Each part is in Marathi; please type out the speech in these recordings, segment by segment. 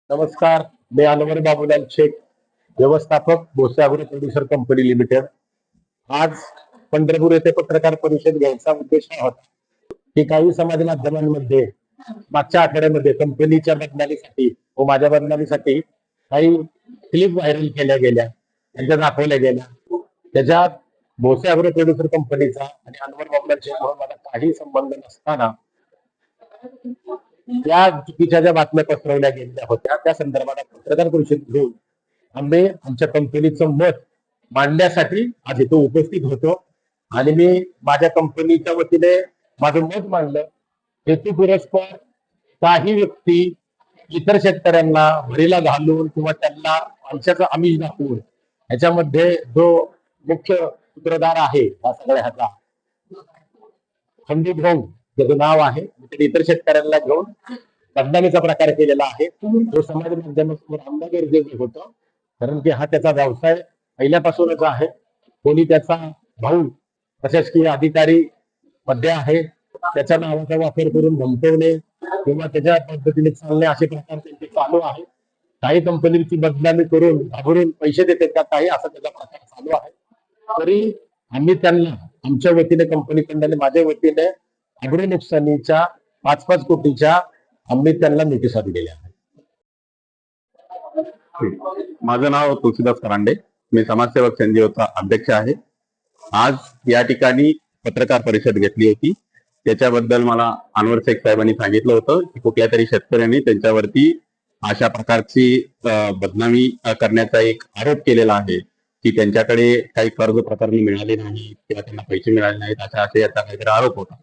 नमस्कार. मी अनवर बाबूलाल शेख, व्यवस्थापक Bhose agro producer company limited. आज पंढरपूर येथे पत्रकार परिषद घ्यायचा उद्देश हा होता की काही समाज माध्यमांमध्ये मागच्या आठवड्यामध्ये कंपनीच्या बदनामीसाठी व माझ्या बदनामीसाठी काही क्लिप व्हायरल केल्या गेल्या, त्यांच्या दाखवल्या गेल्या. त्याच्यात भोसे अॅग्रो प्रोड्युसर कंपनीचा आणि अनवर बाबूलाल शेख म्हणून माझा काही संबंध नसताना त्या चुकीच्या ज्या बातम्या पसरवल्या गेलेल्या होत्या त्या संदर्भात पत्रकार परिषद घेऊन आम्ही आमच्या कंपनीचं मत मांडण्यासाठी आज इथे उपस्थित होतो. आणि मी माझ्या कंपनीच्या वतीने माझं मत मांडलं. हेतुपुरस्पर काही व्यक्ती इतर शेतकऱ्यांना भरीला घालून किंवा त्यांना आमच्याचा आमिष दाखवून ह्याच्यामध्ये जो मुख्य सूत्रधार आहे या सगळ्या ह्याचा खंडित भाऊ त्याचं नाव आहे, त्यांनी इतर शेतकऱ्यांना घेऊन बदनामीचा प्रकार केलेला आहे. तो समाज माध्यमासमोर आणणं गरजेचं होतं, कारण की हा त्याचा व्यवसाय पहिल्यापासूनच आहे. कोणी त्याचा भाऊ प्रशासकीय अधिकारी मध्ये आहे, त्याच्या नावाचा वापर करून धमकवणे किंवा त्याच्या पद्धतीने चालणे असे प्रकार त्यांचे चालू आहे. काही कंपनीची बदनामी करून घाबरून पैसे देतात का काही असा त्याचा प्रकार चालू आहे. तरी आम्ही त्यांना आमच्या वतीने कंपनीकडून माझ्या वतीने अग्र नुकसानीच्या 5-5 कोटीच्या आम्ही त्यांना नोटिसा दिलेल्या आहेत. माझं नाव तुळशीदास करांडे, मी समाजसेवक संजीवचा अध्यक्ष आहे. आज या ठिकाणी पत्रकार परिषद घेतली होती. त्याच्याबद्दल मला अनवर शेख साहेबांनी सांगितलं होतं की कुठल्या तरी शेतकऱ्यांनी त्यांच्यावरती अशा प्रकारची बदनामी करण्याचा एक आरोप केलेला आहे की त्यांच्याकडे काही कर्ज प्रकरणी मिळाले नाही किंवा त्यांना पैसे मिळाले नाहीत, अशा याचा काहीतरी आरोप होता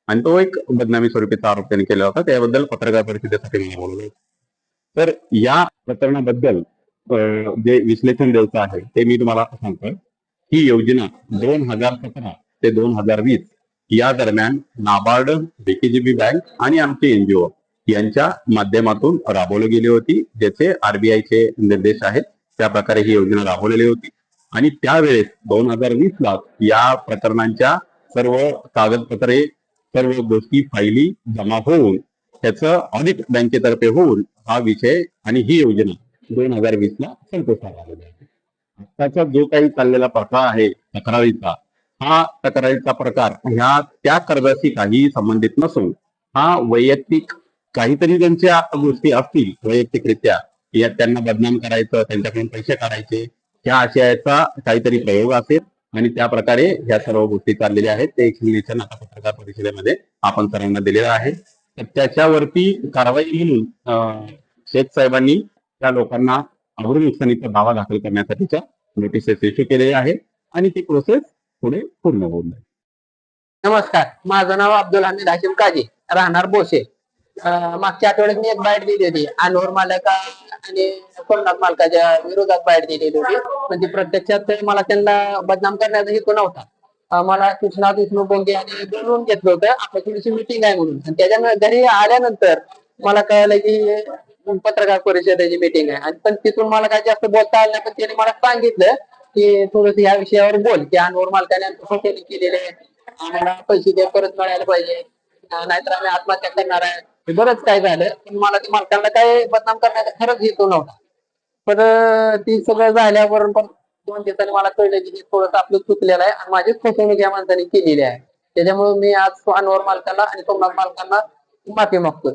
आणि तो एक बदनामी स्वरूपीचा आरोप त्यांनी केला होता. त्याबद्दल पत्रकार परिषदेसाठी मला बोलवलं होतं. तर या प्रकरणाबद्दल जे विश्लेषण द्यायचं आहे ते मी तुम्हाला सांगतो. ही योजना 2017 ते 2020 या दरम्यान नाबार्ड, बीकेजीबी बँक आणि आमचे एनजीओ यांच्या माध्यमातून राबवली गेली होती, ज्याचे आरबीआयचे निर्देश आहेत. त्या प्रकारे ही योजना राबवलेली होती आणि त्यावेळेस 2020ला या प्रकरणांच्या सर्व कागदपत्रे, सर्व गोष्टी फायली जमा होऊन त्याचं ऑडिट बँकेतर्फे होऊन हा विषय आणि ही योजना 2020ला संपुष्टात आलेली आहे. आताचा जो काही चाललेला प्रकार आहे तक्रारीचा, हा तक्रारीचा प्रकार ह्या त्या कर्जाशी काही संबंधित नसून हा वैयक्तिक काहीतरी त्यांच्या गोष्टी असतील, वैयक्तिकरित्या या त्यांना बदनाम करायचं, त्यांच्याकडून पैसे काढायचे, ह्या आशयाचा काहीतरी प्रयोग असेल आणि त्या प्रकारे ह्या सर्व गोष्टी चाललेल्या आहेत. ते एक्सप्लेनेशन आता पत्रकार परिषदेमध्ये आपण सर्वांना दिलेलं आहे. तर त्याच्यावरती कारवाई म्हणून शेख साहेबांनी त्या लोकांना अग्र नुकसानीचा दावा दाखल करण्यासाठीच्या नोटिसेस इश्यू केलेले आहेत आणि ती प्रोसेस पुढे पूर्ण होऊन जाईल. नमस्कार, माझं नाव अब्दुल हमीद हाशिम काजी, राहणार बोसे. मागच्या आठवड्यात मी एक बाईट दिली होती. अनवर मालका आणि सोमनाथ मालकाच्या विरोधात बाईट दिलेली होती. म्हणजे प्रत्यक्षात मला त्यांना बदनाम करण्याचा हेतू नव्हता. मला कृष्णा विष्णू बोंगे यांनी बोलवून घेतलं होतं, आपल्या थोडीशी मिटिंग आहे म्हणून. आणि त्याच्या घरी आल्यानंतर मला कळलं की पत्रकार परिषदेची मिटिंग आहे. आणि पण तिथून मला काही जास्त बोलता आलं नाही, पण त्यांनी मला सांगितलं की थोडस या विषयावर बोल, की अनवर मालकाने फसवणूक केलेली आहे, आम्हाला पैसे द्या, परत मिळायला पाहिजे, नाहीतर आम्ही आत्महत्या करणार आहे. बरंच काय झालं, पण मला ते मालकांना काय बदनाम करण्याचा खरंच हेतू नव्हता. पण ती सगळं झाल्यावर पण 2 दिवसांनी मला कळलं की थोडस आपलं चुकलेलं आहे आणि माझीच फसवणूक या माणसाने केलेली आहे. त्याच्यामुळे मी आज अनवर मालकांना आणि सोमनाथ मालकांना माफी मागतो.